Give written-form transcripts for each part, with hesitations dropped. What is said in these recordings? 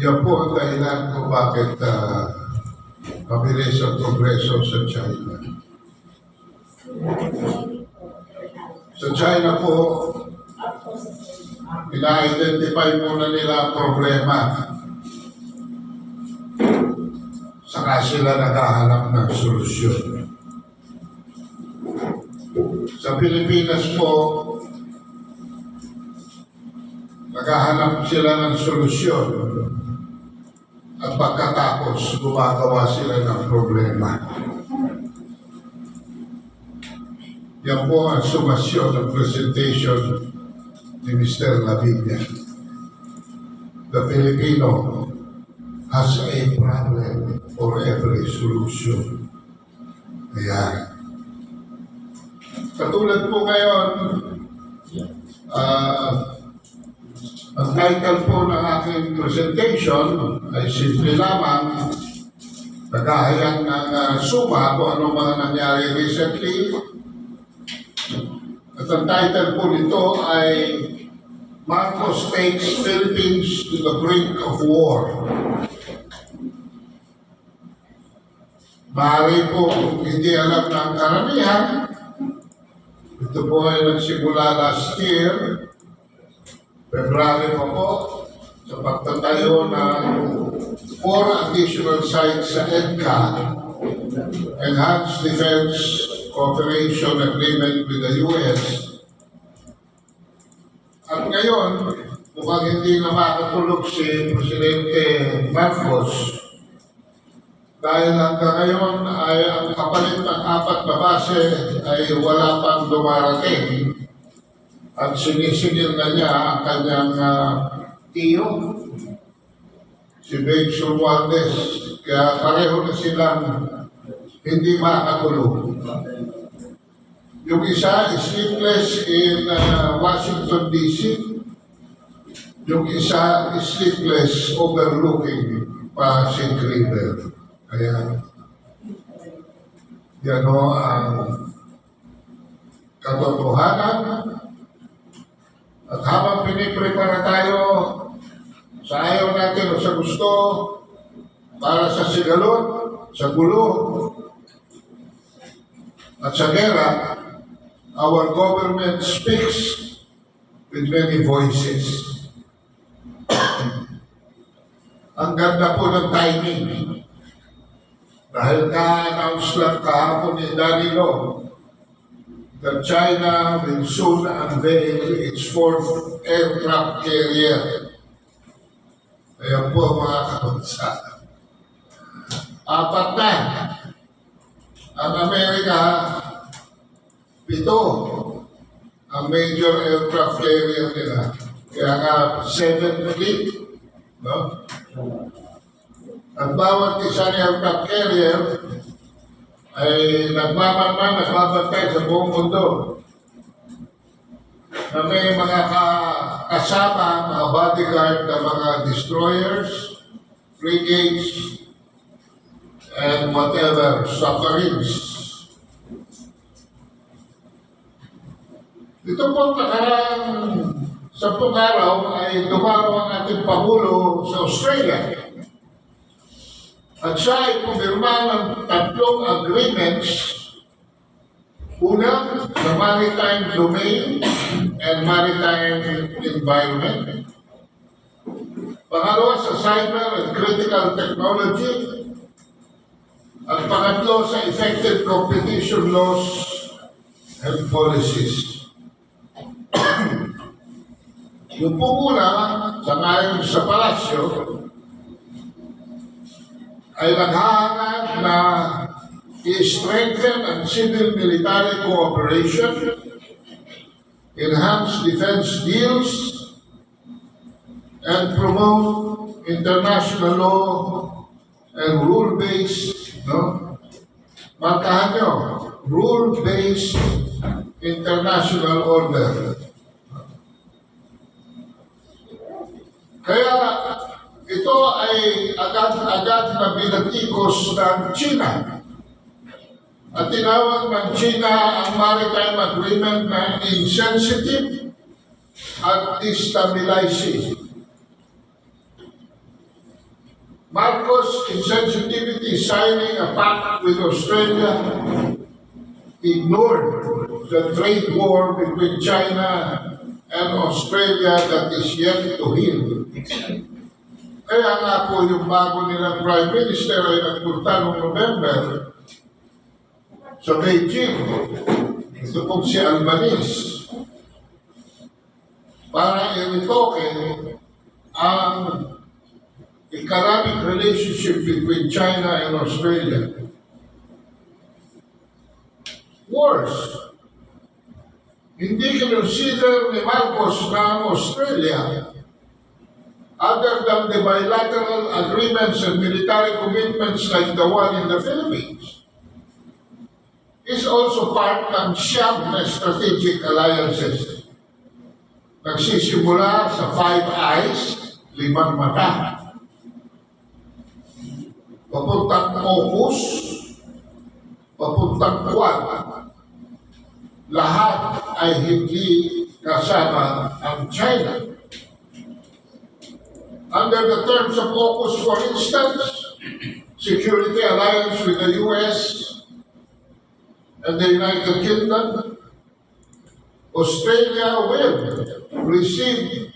Yan po ang dahilan kung bakit mabilis ang progreso sa China. Sa China po, ina-identify muna nila ang problema. Saka sila naghahanap ng solusyon. Sa Pilipinas po, naghahanap sila ng solusyon at pagkatapos gumagawa sila ng problema. Yan po ang sumasyon ng presentation ni Mr. Lavinia. The Filipino has a problem for every solution. Ayan. Katulad po ngayon, ang title po ng aking presentation ay simple lamang naghahayag ng suma kung ano mga nangyari recently. At ang title po nito ay Marcos takes Philippines to the brink of war. Maaari po hindi alam ng karamihan. Ito po ay nagsimula last year, February pa po, sa pagtatayo ng 4 additional sites sa EDCA, Enhanced Defense Cooperation Agreement with the U.S. At ngayon, mukhang hindi na makatulog si Presidente Marcos dahil hanggang ngayon ay ang kapalit ng 4 na base ay wala pang dumarating at sinisingil na niya ang kanyang tiyo, si Babe Surwaldes. Kaya pareho na silang hindi makatulog. Yung isa is sleepless in Washington, D.C. Yung isa is sleepless overlooking Pasig River. Kaya, yan o ang katotohanan. At habang piniprepara tayo sa ayaw natin o sa gusto, para sa sigalot, sa gulo, at sa gera, our government speaks with many voices. Ang ganda po ng timing. Dahil ka-announce lang kahapon ni Danilo that China will soon unveil its 4th aircraft carrier. Ayan po mga kabansa. 4 na. Ang Amerika, 7 ang major aircraft carrier nila. Kaya nga 7 fleet. No? Ang bawat isang aircraft carrier ay nagbabantay sa buong mundo na may mga kasama, mga bodyguard na mga destroyers, frigates, and whatever, submarines. Ito po nakarang 10 araw ay dumaro ang ating Pangulo sa Australia. At siya ay pumirma ng 3 agreements. Una, sa maritime domain and maritime environment. Pangalawa, sa cyber and critical technology. At pangatlo, sa effective competition laws and policies. Yung po muna, sa ngayon sa palasyo, ay naghahangad na i-strengthen ang civil-military cooperation, enhance defense deals, and promote international law and rule-based, markahan nyo, rule-based international order. Kaya ito ay agad-agad na binatikos ng China. At tinawag ng China ang Maritime Agreement na insensitive at destabilizing. Marcos' insensitivity signing a pact with Australia ignored the trade war between China and Australia that is yet to heal. Kaya nga po yung bago nilang Prime Minister ay nagpunta noong November sa Beijing. Ito pong si Albanese para i-retoke ang economic relationship between China and Australia. Worse, hindi consider ni Marcos na ang Australia, other than the bilateral agreements and military commitments like the one in the Philippines, is also part ng siyam na strategic alliances. Nagsisimula sa 5 eyes, 5 mata. Papuntang AUKUS, papuntang Quad. Lahat ay hindi kasama ang China. Under the terms of AUKUS, for instance, security alliance with the US and the United Kingdom, Australia will receive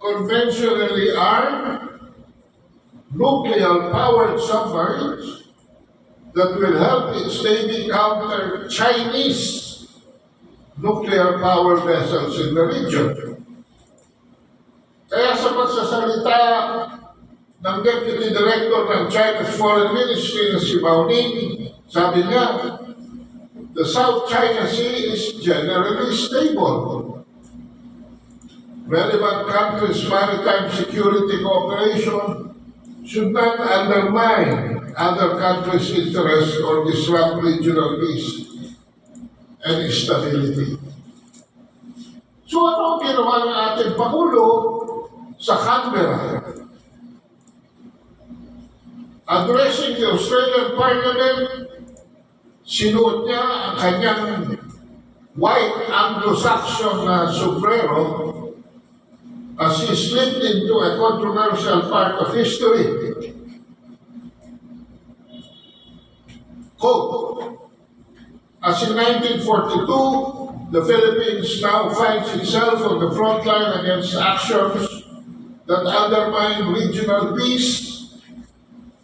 conventionally armed nuclear-powered submarines that will help its Navy counter Chinese nuclear-powered vessels in the region. Kaya sa pagsasalita ng Deputy Director ng China's Foreign Ministry na si Mao Ning, sabi niya, the South China Sea is generally stable. Relevant countries' maritime security cooperation should not undermine other countries' interests or disrupt regional peace and stability. So ano ang ginawa ng ating Pangulo sa Canberra? Addressing the Australian Parliament, sinuot niya ang kanyang white Anglo-Saxon na sombrero as he slipped into a controversial part of history. Quote, as in 1942, the Philippines now finds itself on the front line against actions that undermine regional peace,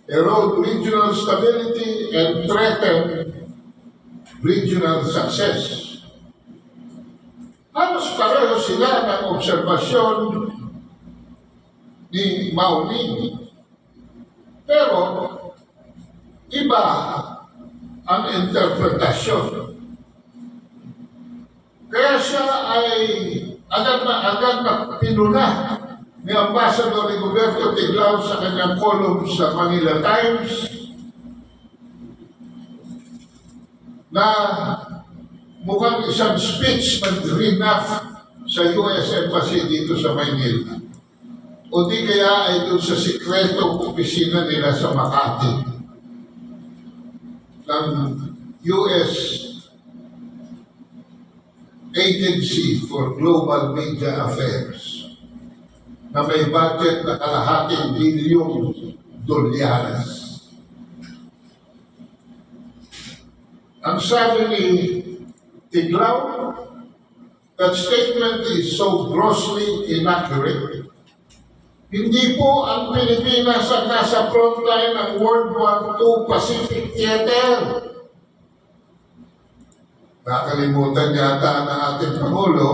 erode regional stability, and threaten regional success. Halos pareho sila ng obserbasyon ni Mao Ning. Pero, iba ang interpretasyon. Kaya siya ay agad na pinuna ni Ambassador Rigoberto Tiglao sa kanyang column sa Manila Times na mukhang isang speech nag-renuff sa US Embassy dito sa Maynila. O di kaya ay doon sa sikretong opisina nila sa Makati ng US Agency for Global Media Affairs na may budget na $250 billion. Ang sabi ni Tiglao, that statement is so grossly inaccurate. Hindi po ang Pilipinas ang nasa frontline ng World War II Pacific Theater. Nakalimutan yata ng ating Pangulo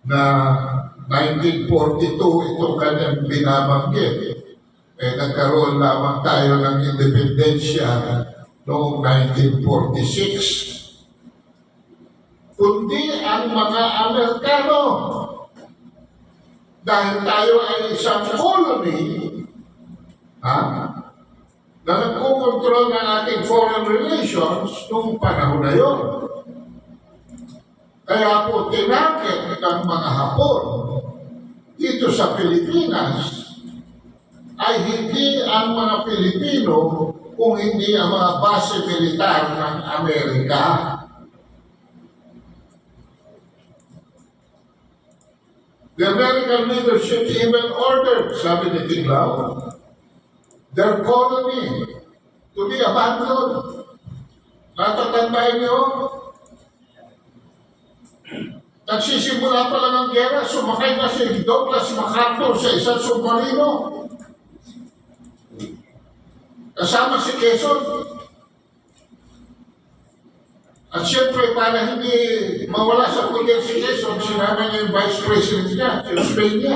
na 1942 itong kanyang binabanggit. Nagkaroon lamang tayo ng independensya noong 1946. Kundi ang mga Amerikano. Dahil tayo ay isang colony, na nagkukontrol ng ating foreign relations noong panahon na yun. Kaya po tinakit ng mga Hapon dito sa Pilipinas ay hindi ang mga Pilipino kung hindi ang mga base militar ng Amerika. The American leadership even ordered, sabi ni Tiglaw, their colony to be abandoned. Natatandaan niyo? Nagsisimula pa lang ang gera, sumakay na si Douglas MacArthur sa isang submarino. Kasama si Quezon. At siyempre, para hindi mawala sa pulis si Quezon, sinama niya yung Vice President niya, si Australia.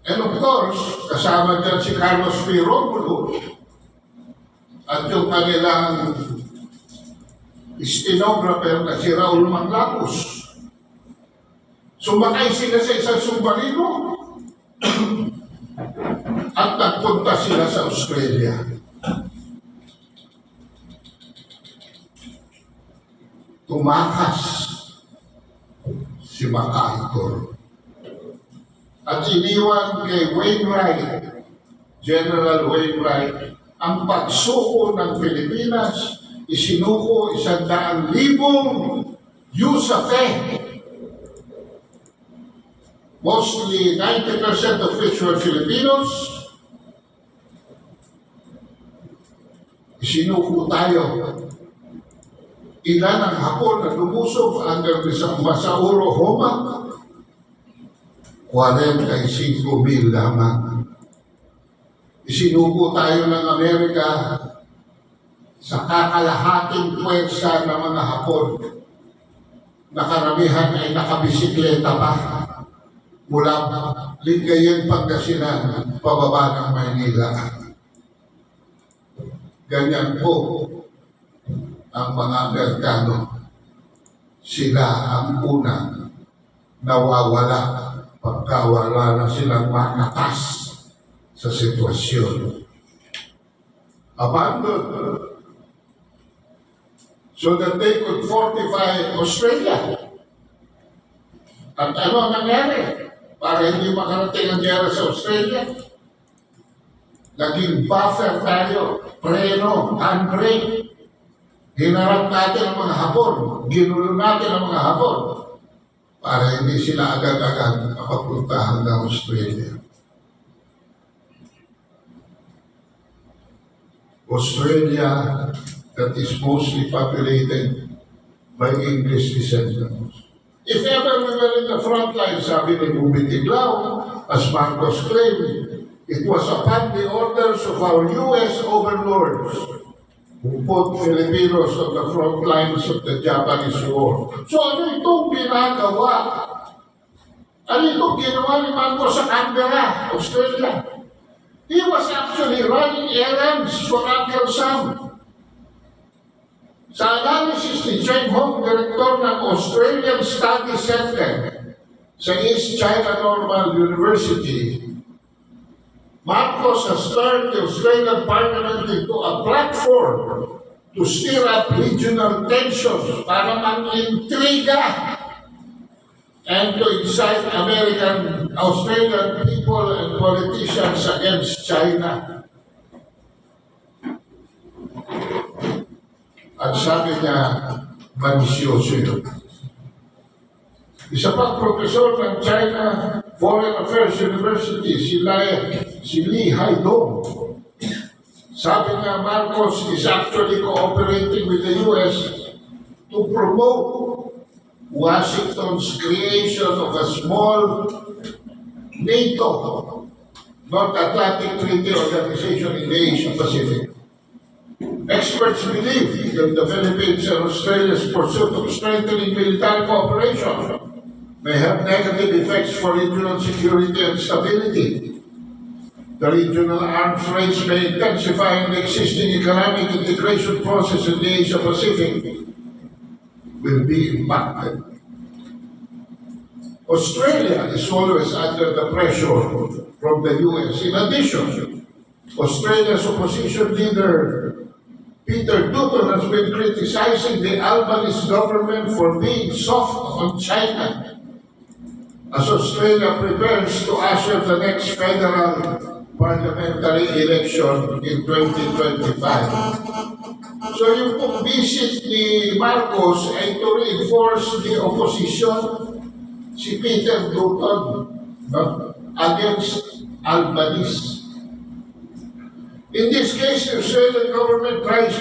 And of course, kasama dyan si Carlos P. Romulo at yung kanilang stenographer na si Raul Manglapos. Sumakay sila sa isang submarino at nagpunta sila sa Australia. Tumakas si MacArthur at iniwan kay Wainwright, General Wainwright, ang pagsuko ng Pilipinas. Isinuko 100,000 USAFE, mostly 90% of which were Filipinos. Isinuko tayo. Ilan ang Hapon na lumusob under Masauro Homa? 45,000 lamang. Isinuko tayo ng Amerika sa kakalahating puwersa ng mga Hapon na karamihan ay nakabisikleta pa mula Lingayen, Pangasinan, pababa ng Maynila. Ganyan po ang mga Amerikano. Sila ang unang nawawala pagkawala na silang makatas sa sitwasyon. Abandoned so that they could fortify Australia. At ano ang nangyari? Para hindi makarating ang gera sa Australia, naging buffer tayo, preno, handbrake. Hinarap natin ang mga Hapon, ginulo natin ang mga Hapon para hindi sila agad-agad makapunta hanggang Australia. Australia that is mostly populated by English descendants. If ever we were in the front line, sabi ni Bumi Tiglao, as Marcos claimed, it was upon the orders of our U.S. overlords who put Filipinos on the front lines of the Japanese war. So ano itong ginagawa? Ano itong ginawa ni Marcos sa Canberra, Australia? He was actually running errands for Uncle Sam. Sa analysis ni Cheng Hong, Director ng Australian Study Center sa East China Normal University, Marcos has turned the Australian Parliament into a platform to stir up regional tensions para mang-intriga and to incite Australian people and politicians against China. At sabi niya, manisyoso yun. Isa pang profesor ng China Foreign Affairs University, si Li Haidong, sabi niya, Marcos is actually cooperating with the U.S. to promote Washington's creation of a small NATO, North Atlantic Treaty Organization in the Asian Pacific. Experts believe that the Philippines and Australia's pursuit of strengthening military cooperation may have negative effects for regional security and stability. The regional arms race may intensify, and the existing economic integration process in the Asia Pacific will be impacted. Australia is always under the pressure from the U.S. In addition, Australia's opposition leader Peter Dutton has been criticizing the Albanese government for being soft on China as Australia prepares to usher the next federal parliamentary election in 2025. So yung visit ni Marcos ay to reinforce the opposition si Peter Dutton, no? Against Albanese. In this case, the Australian government tried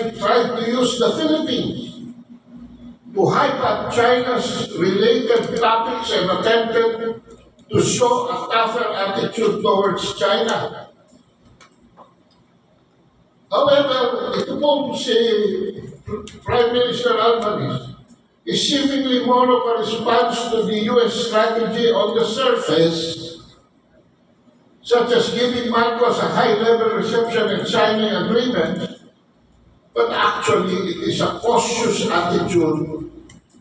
to use the Philippines to hype up China's related topics and attempted to show a tougher attitude towards China. However, ito pong si Prime Minister Albanese is seemingly more of a response to the U.S. strategy on the surface, such as giving Marcos a high-level reception and signing agreements, but actually it is a cautious attitude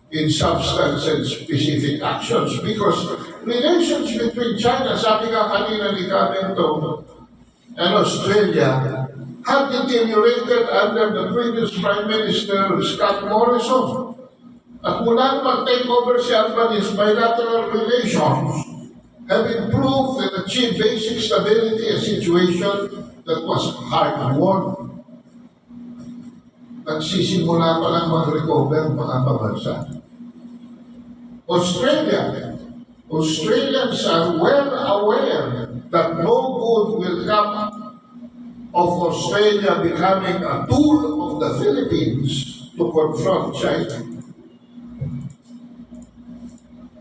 in substance and specific actions, because relations between China, sabi nga kanina ni Camento, and Australia had deteriorated under the previous Prime Minister, Scott Morrison. At mula nung mag-take over si Albanese, bilateral relations have improved and achieved basic stability, a situation that was hard-won. Nagsisimula pa lang mag-recover mga bansa. Australians are well aware that no good will come of Australia becoming a tool of the Philippines to confront China.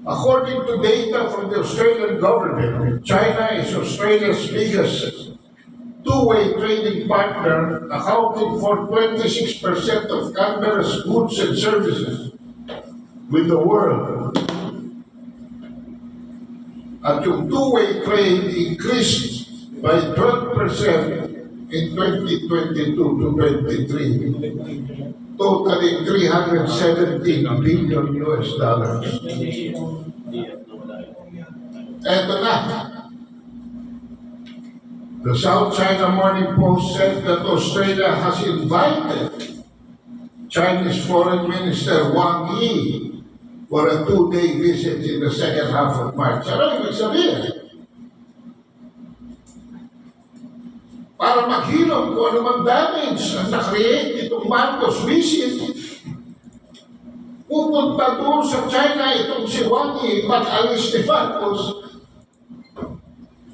According to data from the Australian government, China is Australia's biggest two-way trading partner, accounting for 26% of Canberra's goods and services with the world. At yung two-way trade increased by 12% in 2022 to 23. Totaling $317 billion. Eto na. The South China Morning Post said that Australia has invited Chinese Foreign Minister Wang Yi for a 2-day visit in the second half of March. Ano ibig sabihin? Para maghilom kung anumang damage ang na-create itong Marcos visit. Pupunta doon sa China itong si Wang Yi, mag-alis ni Marcos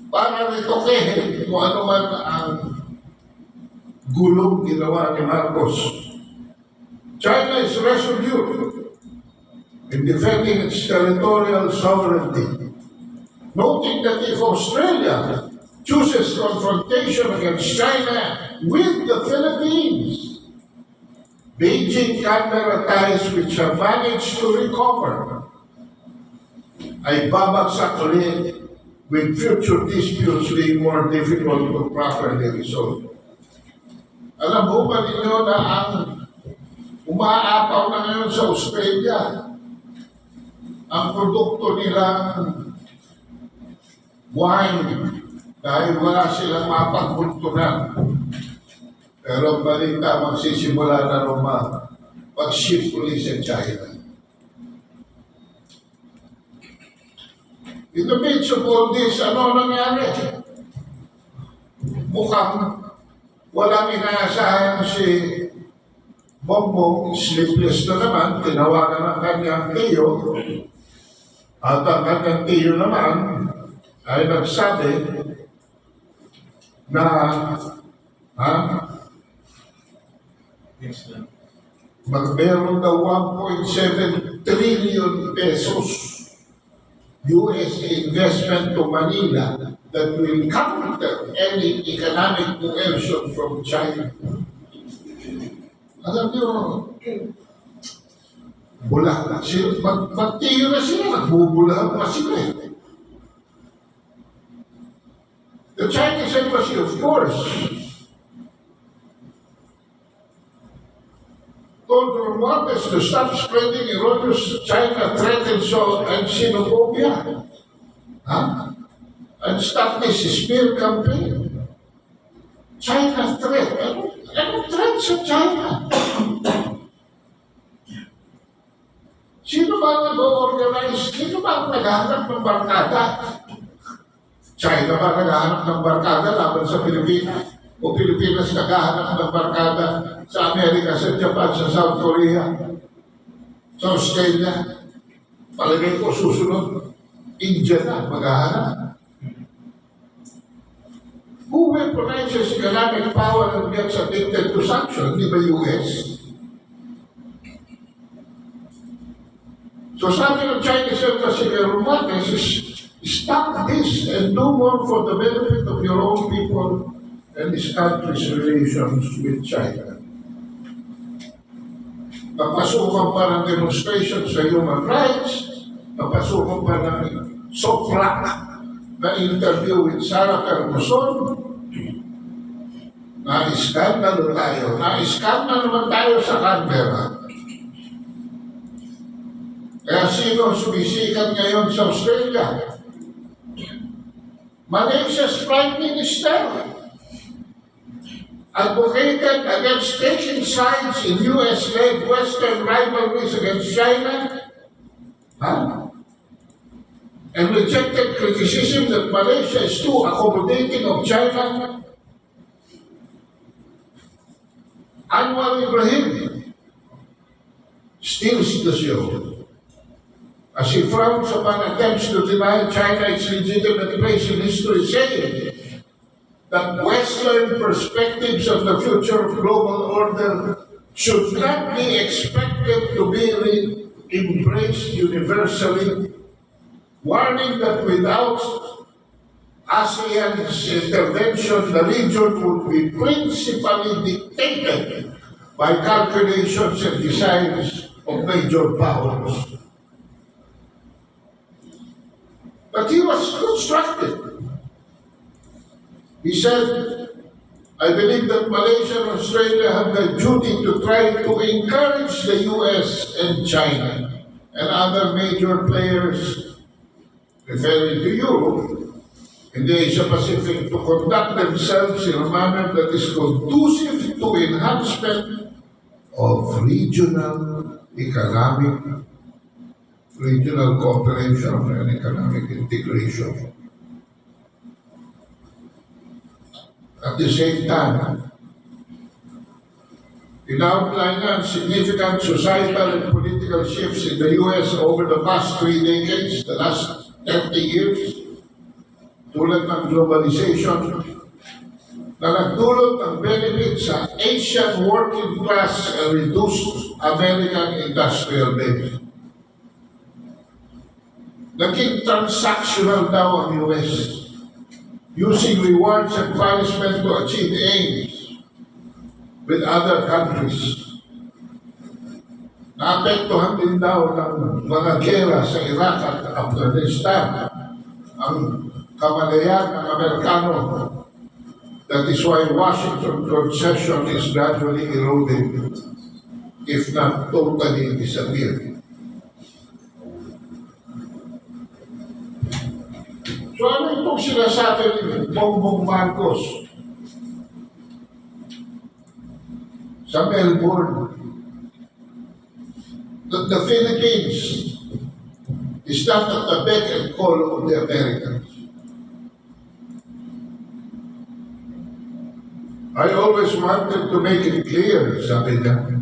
para retokehin kung ano man ang gulong ginawa ni Marcos. China is resolute in defending its territorial sovereignty, noting that if Australia chooses confrontation against China with the Philippines, Beijing-Canberra ties which have managed to recover ay babagsak ulit, with future disputes being more difficult to properly resolve. Alam mo ba ninyo na ang umaapaw na ngayon sa Australia, ang produkto nilang wine, dahil wala silang mapagbuntunan. Pero balita, magsisimula na Roma, pag-ship ulit sa China. In the midst of all this, ano nangyari? Mukhang walang inaasahan si Bongbong, sleepless na naman, tinawagan ng kanyang tiyo, at ang kanyang tiyo naman ay nagsabi na magmeron daw 1.7 trillion pesos US investment to Manila that will counter any economic coercion from China. Alam niyo, bulahan sila, magtiyo na sila, nagbubulahan pa sila. The Chinese embassy, of course, told Romualdez to stop spreading erroneous China threat and xenophobia. And stop this smear campaign. China threat. Ano threat sa China? Sino ba nag-organize? Sino ba ang naghahanap ng barkada? China ba naghahanap ng barkada laban sa Pilipinas? O Pilipinas naghahanap ng barkada sa Amerika, sa Japan, sa South Korea, sa Australia? Palagay ko susunod. India na maghahanap. Who weaponizes economic power and gets addicted to sanctions? Di ba US? So sabi ng Chinese Embassy kay Romanes is, stop this and do more for the benefit of your own people and this country's relations with China. Napasukan pa ng demonstration sa human rights, napasukan pa ng soprak na interview with Sarah Ferguson. Na-iskandalo tayo. Na-iskandalo naman tayo sa Canberra. Kaya sino sumisikat ngayon sa Australia? Malaysia's Prime Minister advocated against taking sides in US-led Western rivalries against China, and rejected criticism that Malaysia is too accommodating of China. Anwar Ibrahim steals the show as he frowns upon attempts to deny China its legitimate place in history, saying that Western perspectives of the future of global order should not be expected to be embraced universally, warning that without ASEAN's intervention, the region would be principally dictated by calculations and designs of major powers. But he was constructive. He said, I believe that Malaysia and Australia have the duty to try to encourage the US and China and other major players, referring to Europe, in the Asia-Pacific to conduct themselves in a manner that is conducive to enhancement of regional cooperation and economic integration. At the same time, in outlining significant societal and political shifts in the US over the past 3 decades, the last 30 years, tulad ng globalization, na nagdulot ng benefit sa Asian working class and reduced American industrial base. Naging transactional daw ang US, using rewards and punishment to achieve aims with other countries. Naapektuhan din daw ng mga gera sa Iraq at Afghanistan ang kamalayan ng Amerikano. That is why Washington concession is gradually eroding, if not totally disappearing. So ano itong sinasabi ni Bongbong Marcos sa Melbourne? That the Philippines is not at the beck and call of the Americans. I always wanted to make it clear, sabi niya,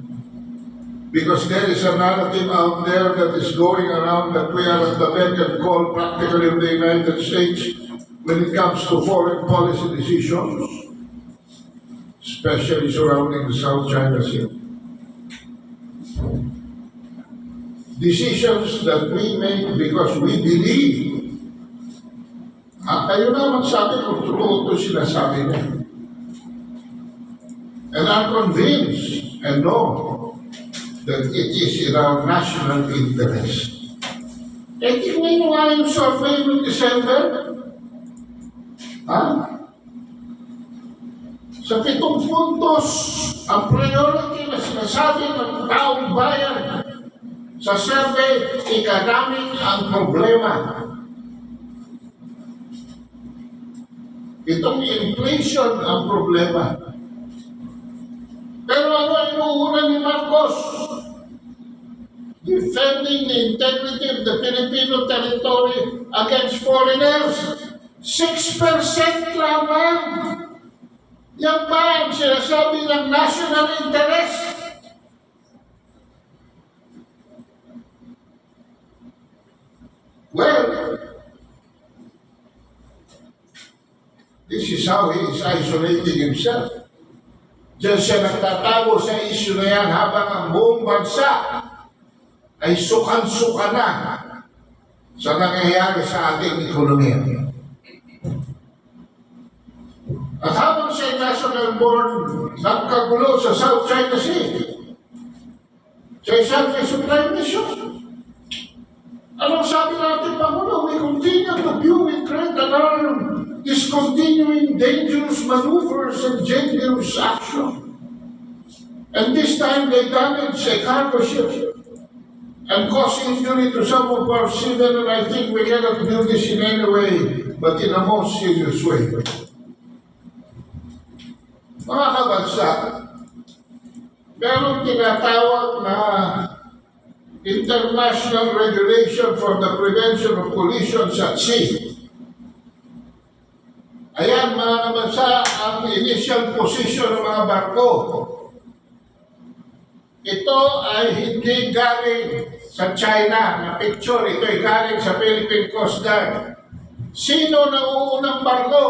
because there is a narrative out there that is going around that we are at the beck and call practically of the United States when it comes to foreign policy decisions, especially surrounding the South China Sea. Decisions that we make because we believe. Kayo naman sabi kung totoo ito sinasabi niya. And I'm convinced and know that it is in our national interest. Eh, tingnan nga yung survey ng December. Sa 7 puntos, ang priority na sinasabi ng taong bayan sa survey, economic ang problema. Itong inflation ang problema. Pero ano ang inuuna ni Marcos? Defending the integrity of the Filipino territory against foreigners. 6% lamang. Yan ba ang sinasabi ng national interest? Well, is how he is isolating himself. Diyan siya nagtatago sa issue na yan habang ang buong bansa ay sukan-suka na sa nangyayari sa ating ekonomiya. At habang siya national board, nagkagulo sa South China Sea, sa isang Prime Mission. Anong sabi natin, Pangulo? We continue to view with great alarm discontinuing dangerous maneuvers and dangerous action. And this time they damaged a cargo ship and caused injury to some of our civil, and I think we cannot do this in any way but in a most serious way. Mga kabansa, merong tinatawag na International Regulation for the Prevention of Collisions at Sea. Ayan mga kabansa, ang initial position ng mga barko. Ito ay hindi galing sa China na picture, ito ay galing sa Philippine Coast Guard. Sino na uunang barko?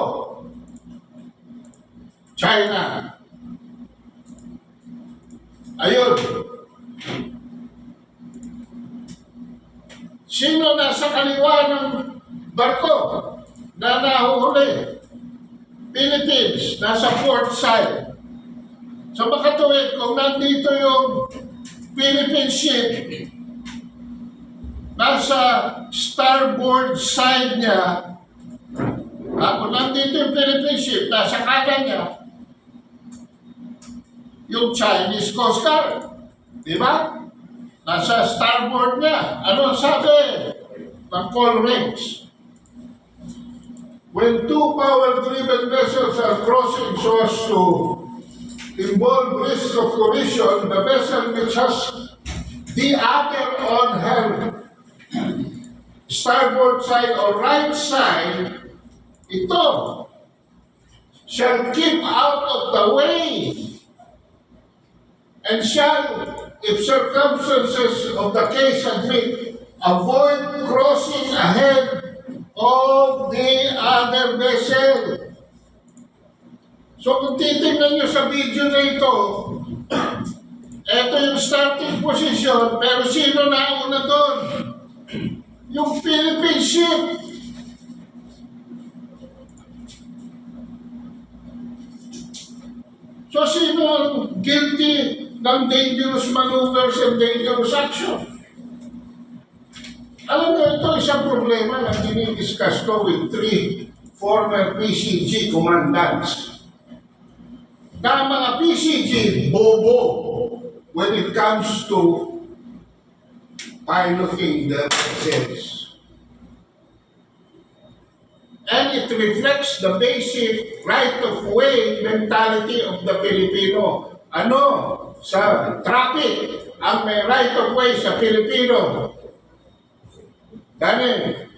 China. Ayun. Sino nasa kaliwa ng barko na nahuhuli? Philippines, nasa port side. So makatuwid, kung nandito yung Philippine ship, nasa starboard side niya, kung nandito yung Philippine ship, nasa kanan niya, yung Chinese Coast Guard. Di ba? Nasa starboard niya. Ano ang sabi ng call rings? When two power-driven vessels are crossing so as to involve risk of collision, the vessel which has the other on her starboard side or right side, ito, shall keep out of the way and shall, if circumstances of the case admit, avoid crossing ahead of the other vessel. So kung titignan nyo sa video na ito, ito yung starting position, pero sino nauna doon? Yung Philippine ship. So sino ang guilty ng dangerous maneuvers and dangerous action? Alam mo, ito isang problema na dinidiscuss ko with 3 former PCG commandants. Na mga PCG bobo when it comes to piloting the vessels. And it reflects the basic right-of-way mentality of the Filipino. Ano? Sa traffic, ang may right-of-way sa Filipino. Dahil,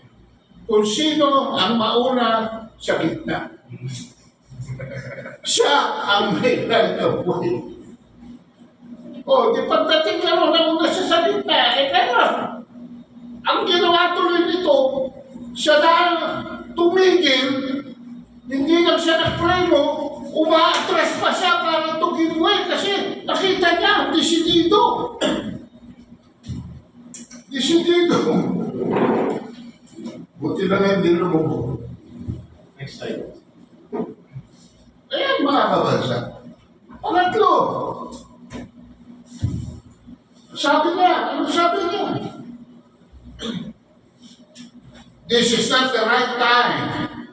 kung sino ang mauna sa gitna. Siya ang may right-of-way. O, di pagdating ka rin na una siya sa gitna, pero, ang ginawa tuloy nito, siya na tumigil, hindi lang siya nagpreno, umaatras pa siya para tugin kasi nakita niya, desidido. Desidido. Buti na nga hindi lumubog. Next slide. Ayan mga kabansa. Pangatlo. Sabi niya, ano sabi niya? This is not the right time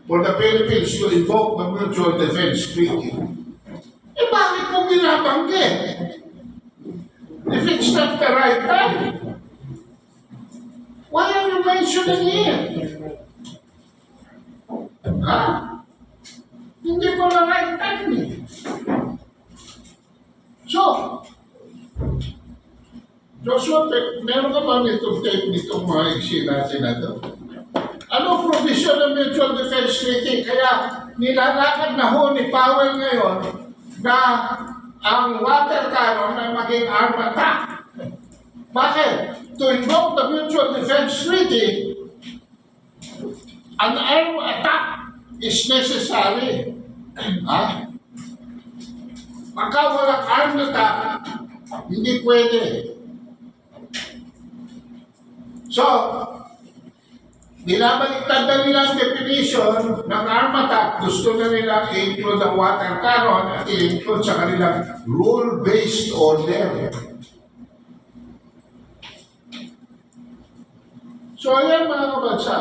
for the Philippines to invoke the Mutual Defense Treaty. Eh bakit mo binabanggit? If it's not the right time, why are you mentioning it? Ha? Hindi mo na right time eh. So, Joshua, meron ka ba nitong tape nitong mga iksi natin na ito? Ano provision ng Mutual Defense Treaty? Kaya nilalakad na ho ni Powell ngayon na ang water cannon ay maging arm attack. Bakit? To invoke the Mutual Defense Treaty, an arm attack is necessary. Ha? Pagka walang armed attack, hindi pwede. So, binabaliktad na nila ang definition ng armed attack. Gusto na nila i-include ang water cannon at i-include sa kanilang rule-based order. So, ayan mga kabansa.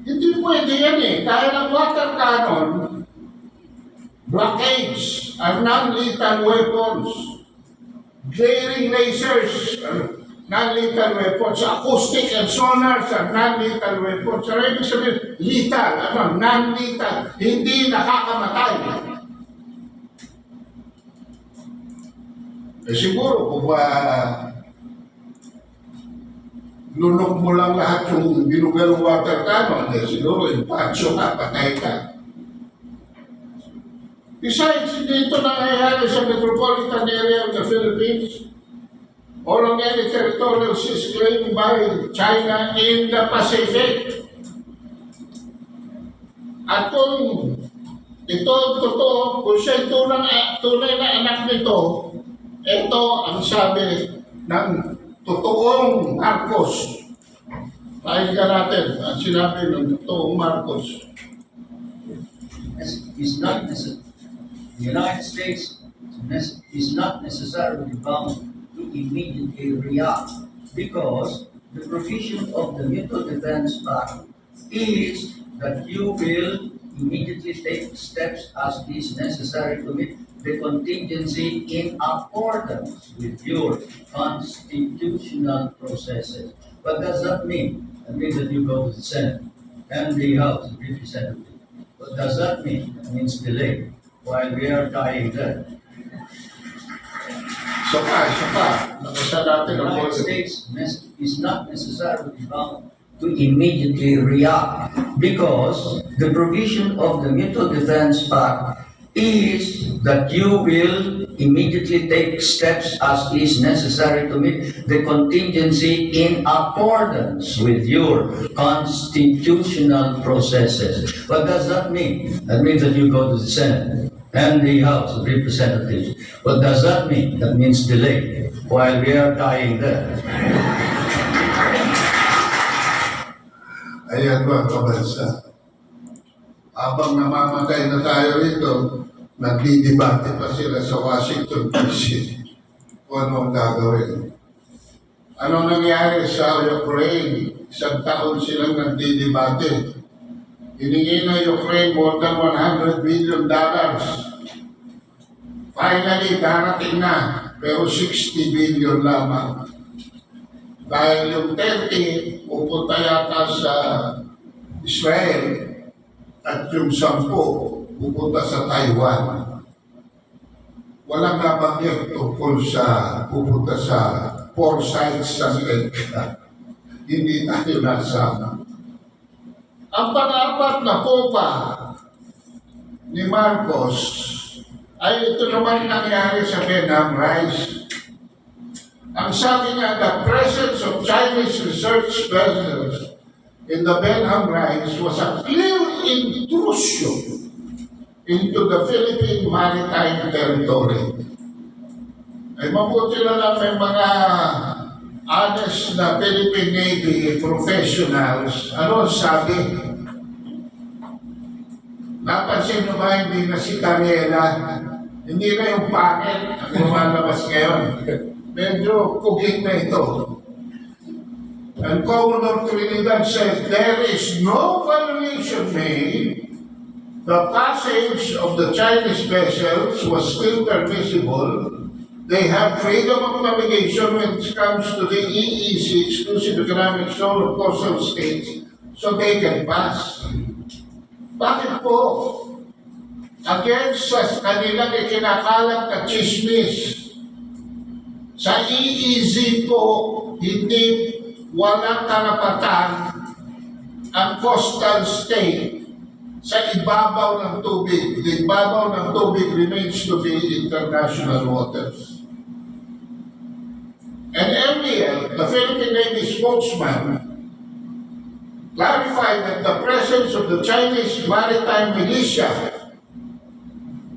Hindi pwede yan eh. Dahil ang water cannon, blockades are non-lethal weapons. Glaring lasers are non-lethal weapons. Acoustic and sonars are non-lethal weapons. So, ibig sabihin, lethal, non-lethal, hindi nakakamatay. Eh siguro, kung lunok mo lang lahat yung binugal ng water cannon, eh siguro, impansyo ka, patay ka. Besides, dito nangyayari sa metropolitan area of the Philippines, or on any territorial seas claimed by China in the Pacific. At kung ito totoo, kung siya tunay na anak nito, ito ang sabi ng totoong Marcos. Pakinggan natin ang sinabi ng totoong Marcos. Is not necessary. The United States is not necessarily bound to immediately react because the provision of the Mutual Defense Pact is that you will immediately take steps as is necessary to meet the contingency in accordance with your constitutional processes. What does that mean? That means that you go to the Senate and the House of Representatives. What does that mean? That means delay while we are dying there. Isa pa. Nabasa natin The ang United States is not necessarily bound to immediately react because the provision of the Mutual Defense Pact is that you will immediately take steps as is necessary to meet the contingency in accordance with your constitutional processes. What does that mean? That means that you go to the Senate and the House of Representatives. What does that mean? That means delay while we are dying there. Ayan ba, kabansa? Habang namamatay na tayo rito, nagdidebate pa sila sa Washington DC kung ano ang gagawin. Ano nangyari sa Ukraine? Isang taon silang nagdidebate. Hiningi na Ukraine more than $100 billion. Finally, darating na, pero 60 billion lamang. Dahil yung 30, pupunta yata sa Israel, at yung 10, pupunta sa Taiwan. Walang nabanggit tungkol sa pupunta sa 4 sites ng EDCA. Hindi tayo nasama. Ang pang-apat na popa ni Marcos ay ito naman nangyari sa Benham Rice. Ang sabi niya, the presence of Chinese research vessels in the Benham Rice was a clear intrusion into the Philippine Maritime Territorial. Ay mabuti na lang may mga honest na Philippine Navy professionals. Ano sabi? Napansin nyo ba hindi na si Cariela? Hindi na yung pangit ang lumalabas ngayon. Medyo kuging na ito. And Commodore Trinidad says, there is no violation made. The passage of the Chinese vessels was still permissible. They have freedom of navigation when it comes to the EEZ, Exclusive Economic Zone of Coastal States, so they can pass. Bakit po? Against sa kanilang ikinakalat na chismis, sa EEZ po, hindi walang karapatan ang coastal state sa ibabaw ng tubig. The ibabaw ng tubig remains to be international waters. And earlier, the Philippine Navy spokesman clarified that the presence of the Chinese maritime militia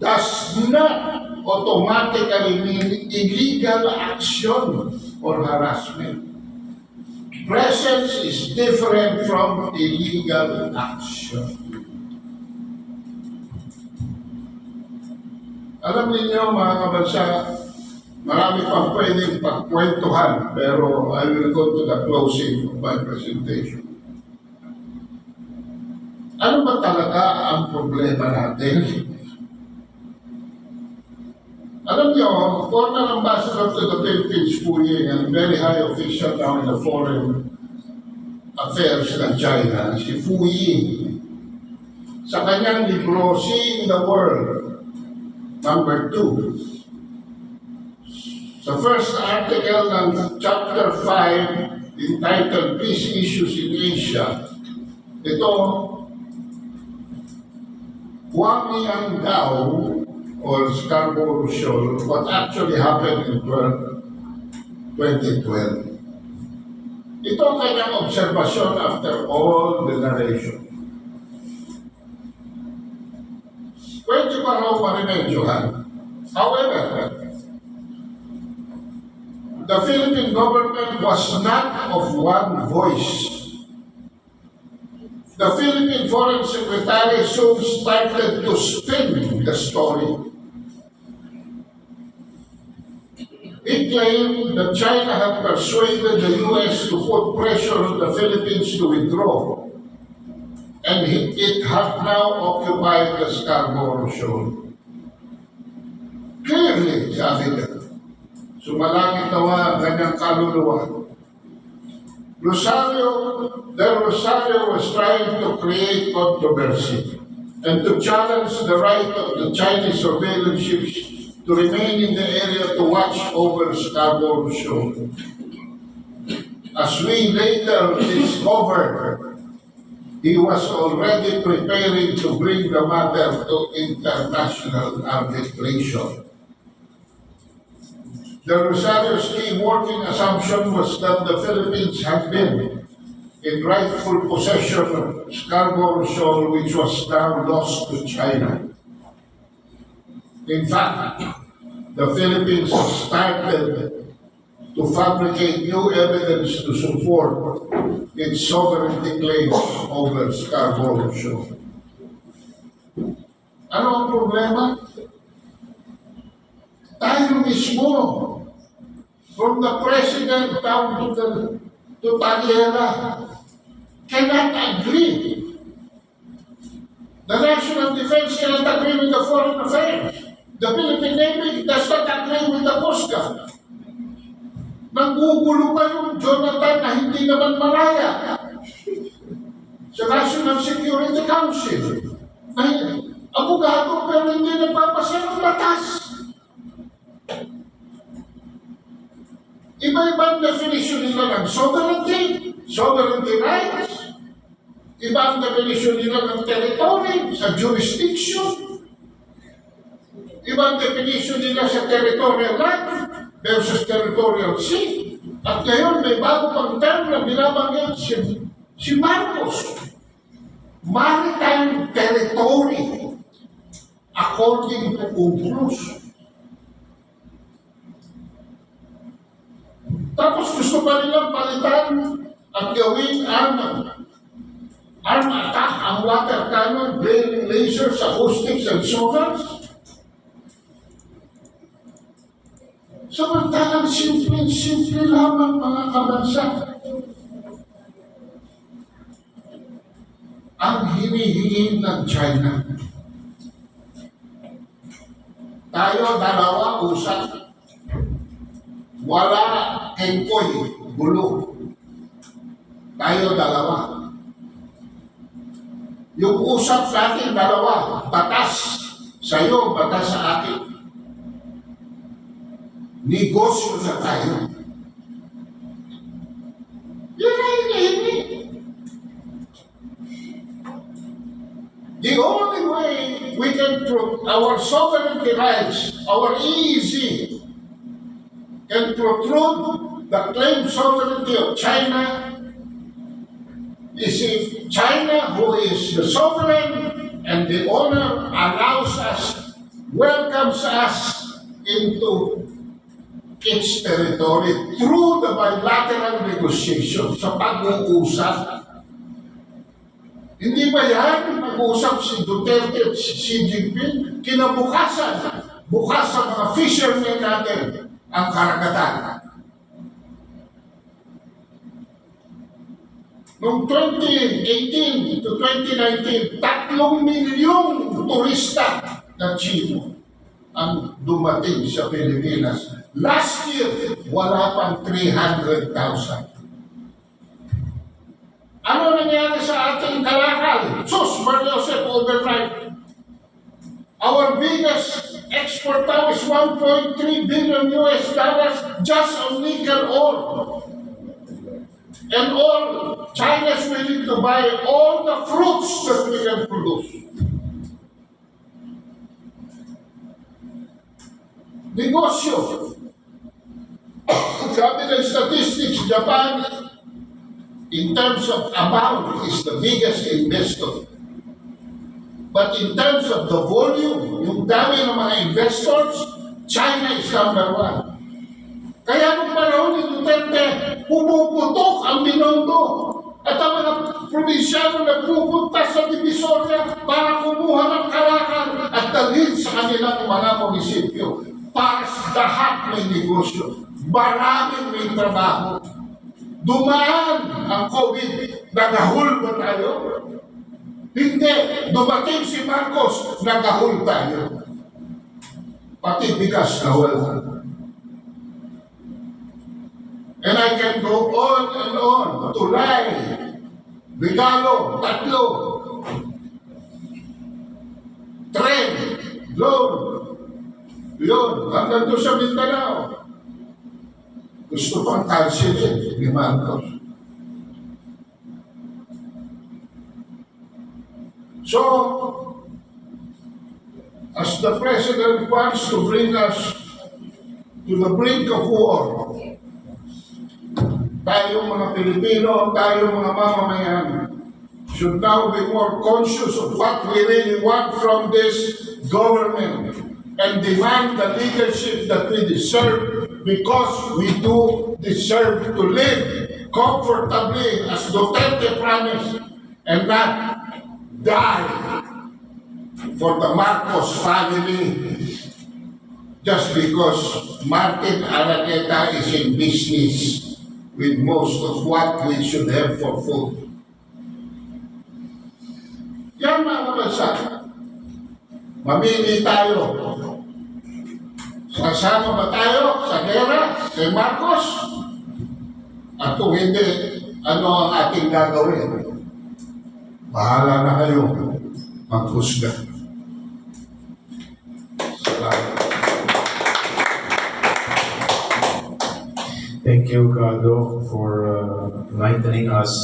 does not automatically mean illegal action or harassment. Presence is different from illegal action. Alam niyo mga kabansa, marami pang pwedeng pagkwentuhan, pero I will go to the closing of my presentation. Ano ba talaga ang problema natin? Alam niyo, former ambassador to the Philippines, Fu Ying, and very high official now in the foreign affairs ng China, si Fu Ying, sa kanyang libro, Seeing the World, number 2, sa first article ng chapter 5, entitled Peace Issues in Asia, ito, Huang Yang Gao, or Scarborough Shoal, what actually happened in 2012. Ito ang kanyang obserbasyon after all the narration. Pwede pa raw marimedyohan. However, the Philippine government was not of one voice. The Philippine Foreign Secretary soon started to spin the story. He claimed that China had persuaded the U.S. to put pressure on the Philippines to withdraw, and it had now occupied the Scarborough Shoal. Clearly, sabi niya, sumalangit nawa ang kanyang kaluluwa. The Rosario was trying to create controversy and to challenge the right of the Chinese surveillance ships to remain in the area to watch over Scarborough Shoal. As we later discovered, he was already preparing to bring the matter to international arbitration. The Rosario's key working assumption was that the Philippines had been in rightful possession of Scarborough Shoal, which was now lost to China. In fact, the Philippines started to fabricate new evidence to support its sovereignty claims over Scarborough Shoal. Ano ang problema? Tayo mismo, from the president down to Paglinawan, cannot agree. The national defense cannot agree with the foreign affairs. The Philippine Navy does not agree with the Coast Guard. Nanggugulo pa yung Jonathan na hindi naman malaya sa National Security Council. Ay, abogado pero hindi nagpapasa ng batas. Iba-ibang definition nila ng sovereignty rights. Iba ang definition nila ng territory sa jurisdiction. Iba ang definition nila sa territorial land versus territorial sea. At ngayon may bago pang term na binabanggit si Marcos. Maritime territory according to UNCLOS. Tapos gusto pa nilang palitan at gawing arm attack ang water cannon, blaming lasers, acoustics, and sonars. Samantalang simple lamang mga kabansa ang hinihingi ng China. Tayo dalawa usap. Wala kengkoy, gulo. Tayo dalawa. Yung usap natin dalawa, batas sa'yo, batas sa akin. Negosyo na tayo. Yan ay hinihingi. The only way we can prove our sovereignty rights, our EEZ, can protrude the claimed sovereignty of China is if China, who is the sovereign and the owner, allows us welcomes us into its territory through the bilateral negotiation sa pag-uusap. Hindi ba yan nag-uusap si Duterte at si Xi Jinping? Kinabukasan, bukas sa mga fishermen natin ang karagatan. Noong 2018 to 2019, 3 milyong turista na Chino ang dumating sa Pilipinas. Last year, wala pang 300,000. Ano nangyari sa ating kalakal? Sus, Mariosep, overnight. Our biggest export now is 1.3 billion US dollars just on nickel ore. And all, China is willing to buy all the fruits that we can produce. Negosyo. Sabi ng statistics, Japan, in terms of amount, is the biggest investor. But in terms of the volume, yung dami ng mga investors, China is number 1. Kaya nung panahon ni Duterte, pumuputok ang Binondo. At ang mga probinsyano nagpupunta sa Divisoria para kumuha ng kalakal at dalhin sa kanilang mga munisipyo. Para sa lahat may negosyo. Maraming may trabaho. Dumaan ang COVID. Nagahul ba tayo? Hindi. Dumating si Marcos. Nagahul tayo. Pati bigas na wala. And I can go on and on. Tulay, regalo, tatlo, tren, loan, yun, hanggang doon sa Mindanao. Gusto pang cancelin ni Marcos. So, as the President wants to bring us to the brink of war, tayong mga Pilipino, tayong mga mamamayan should now be more conscious of what we really want from this government and demand the leadership that we deserve because we do deserve to live comfortably as Duterte promised and not die for the Marcos family just because Martin Araneta is in business with most of what we should have for food. Yan mga bansa. Mamili tayo. Sasama ba tayo sa gera kay Marcos? At kung hindi, ano ang ating gagawin? Bahala na kayo maghusga. Salamat. Thank you, Doc, for enlightening us